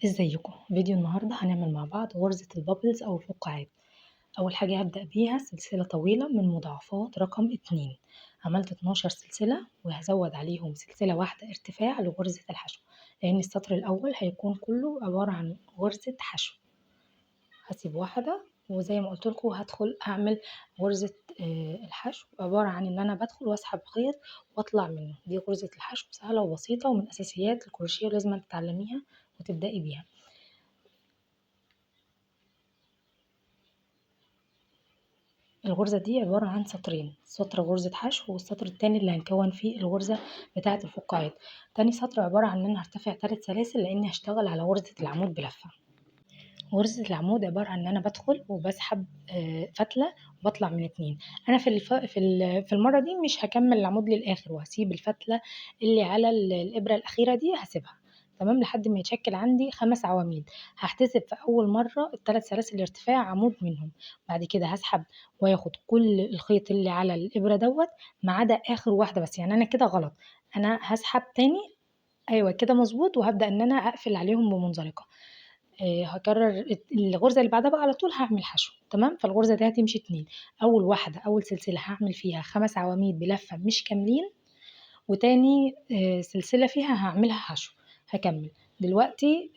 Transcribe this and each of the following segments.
ازيكم؟ فيديو النهارده هنعمل مع بعض غرزة البابلز او الفقاعات. اول حاجة هبدأ بيها سلسلة طويلة من مضاعفات رقم 2. عملت 12 سلسلة وهزود عليهم سلسلة واحدة ارتفاع لغرزة الحشو، لان السطر الاول هيكون كله عبارة عن غرزة حشو. هسيب واحدة وزي ما قلت لكم هدخل اعمل غرزة الحشو، عبارة عن ان انا بدخل واسحب خيط واطلع منه. دي غرزة الحشو سهلة وبسيطة ومن اساسيات الكروشيه ولازم تتعلميها وتبدأي بيها. الغرزة دي عبارة عن سطرين، سطر غرزة حشو والسطر التاني اللي هنكون فيه الغرزة بتاعة الفقاعات. تاني سطر عبارة عن ان انا هرتفع 3 سلاسل لاني هشتغل على غرزة العمود بلفة. غرزة العمود عبارة عن ان انا بدخل وبسحب فتلة وبطلع من 2. انا في المرة دي مش هكمل العمود للاخر وهسيب الفتلة اللي على الابرة الاخيرة دي هسيبها تمام لحد ما يتشكل عندي 5 عواميد. هحتسب في اول مرة ال3 سلاسل ارتفاع عمود منهم، بعد كده هسحب واخد كل الخيط اللي على الابرة دوت ما عدا اخر واحدة بس. يعني انا كده غلط، انا هسحب تاني. ايوه كده مظبوط، وهبدأ ان انا اقفل عليهم بمنزلقة. هكرر الغرزة اللي بعدها بقى على طول هعمل حشو تمام. فالغرزة دي هتمشي 2. أول واحدة أول سلسلة هعمل فيها 5 عواميد بلفة مش كاملين، وتاني سلسلة فيها هعملها حشو. هكمل دلوقتي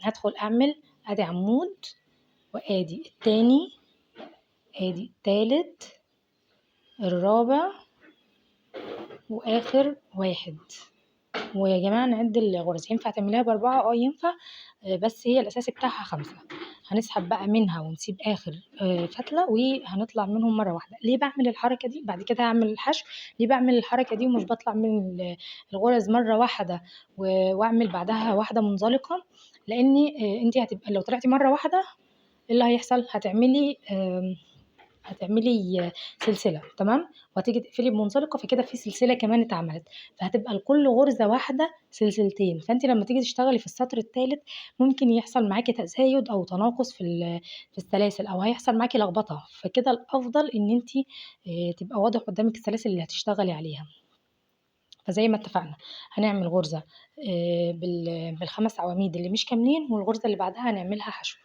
هدخل أعمل أدي عمود وأدي التاني، أدي التالت، الرابع، وآخر واحد. ويا جماعة نعد الغرز، ينفع تعمليها ب4 ينفع، بس هي الأساسي بتاعها 5. هنسحب بقى منها ونسيب آخر فتلة وهنطلع منهم مرة واحدة. ليه بعمل الحركة دي؟ بعد كده هعمل الحشو. ليه بعمل الحركة دي ومش بطلع من الغرز مرة واحدة وأعمل بعدها واحدة منزلقة؟ لأن انتي هتبقى لو طلعتي مرة واحدة ايه اللي هيحصل؟ هتعملي سلسلة تمام، وهتيجي تقفلي بمنزلقة، فكده في سلسلة كمان اتعملت، فهتبقى لكل غرزة واحدة سلسلتين. فانت لما تيجي تشتغلي في السطر الثالث ممكن يحصل معاكي تزايد او تناقص في السلاسل، او هيحصل معاكي لخبطة. فكده الافضل ان انت تبقى واضح قدامك السلاسل اللي هتشتغلي عليها. فزي ما اتفقنا هنعمل غرزة بالخمس عواميد اللي مش كاملين، والغرزة اللي بعدها هنعملها حشو.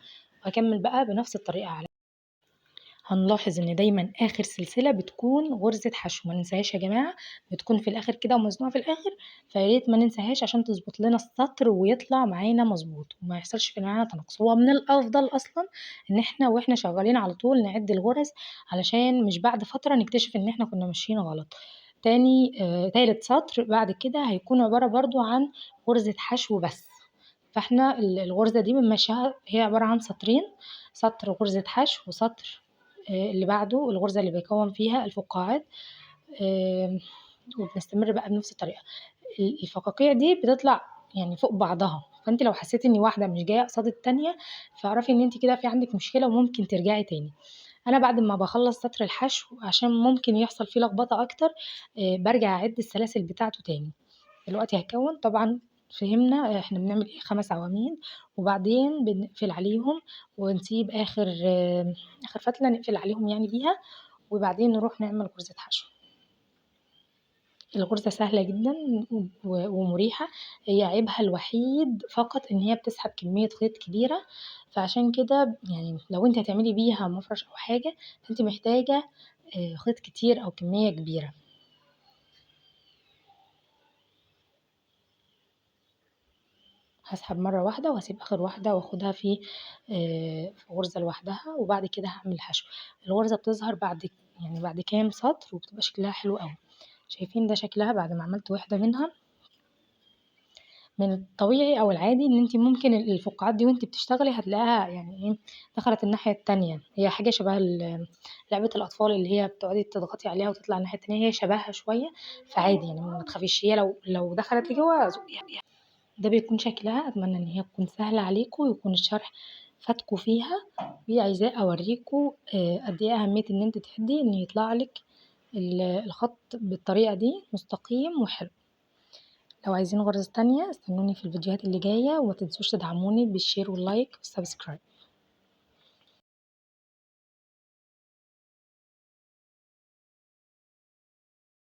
وهكمل بقى بنفس الطريقة على. هنلاحظ ان دايما اخر سلسله بتكون غرزه حشو، ما ننساهاش يا جماعه، بتكون في الاخر كده ومزنوقه في الاخر. فياريت ما ننساهاش عشان تظبط لنا السطر ويطلع معانا مظبوط وما يحصلش في معانا تناقص. هو من الافضل اصلا ان احنا واحنا شغالين على طول نعد الغرز، علشان مش بعد فتره نكتشف ان احنا كنا ماشيين غلط. تالت سطر بعد كده هيكون عباره برضو عن غرزه حشو بس. فاحنا الغرزه دي بنمشيها هي عباره عن سطرين، سطر غرزه حشو وسطر اللي بعده الغرزة اللي بيكون فيها الفقاعات. وبنستمر بقى بنفس الطريقة. الفقاقيع دي بتطلع يعني فوق بعضها، فانت لو حسيتي ان واحدة مش جاية قصاد التانية فاعرفي ان انت كده في عندك مشكلة وممكن ترجعي تاني. انا بعد ما بخلص سطر الحشو عشان ممكن يحصل فيه لخبطة اكتر برجع اعد السلاسل بتاعته تاني. دلوقتي هكون طبعا فهمنا احنا بنعمل ايه، 5 عواميد وبعدين بنقفل عليهم ونسيب اخر فتلة نقفل عليهم يعني بيها، وبعدين نروح نعمل غرزة حشو. الغرزة سهلة جدا ومريحة، هي عيبها الوحيد فقط ان هي بتسحب كمية خيط كبيرة. فعشان كده يعني لو انت هتعملي بيها مفرش او حاجة فانت محتاجة خيط كتير او كمية كبيرة. هسحب مرة واحدة وهسيب آخر واحدة واخدها في غرزة لوحدها، وبعد كده هعمل حشو. الغرزة بتظهر بعد كام سطر وبتبقى شكلها حلو قوي. شايفين ده شكلها بعد ما عملت واحدة منها. من الطبيعي او العادي ان انت ممكن الفقاعات دي وانت بتشتغلي هتلاقيها يعني ايه دخلت الناحية التانية. هي حاجة شبه لعبة الأطفال اللي هي بتقعدي تضغطي عليها وتطلع الناحية التانية، هي شبهها شوية. فعادي يعني ما تخافيش، هي لو دخلت لجوه زقيها. ده بيكون شكلها. اتمنى ان هي تكون سهلة عليكم ويكون الشرح فاتكم فيها. وعايزاه اوريكم قد ايه اهمية ان انت تحدي ان يطلع لك الخط بالطريقة دي مستقيم وحلو. لو عايزين غرز تانية استنوني في الفيديوهات اللي جاية، وما تنسوش تدعموني بالشير واللايك والسبسكرايب.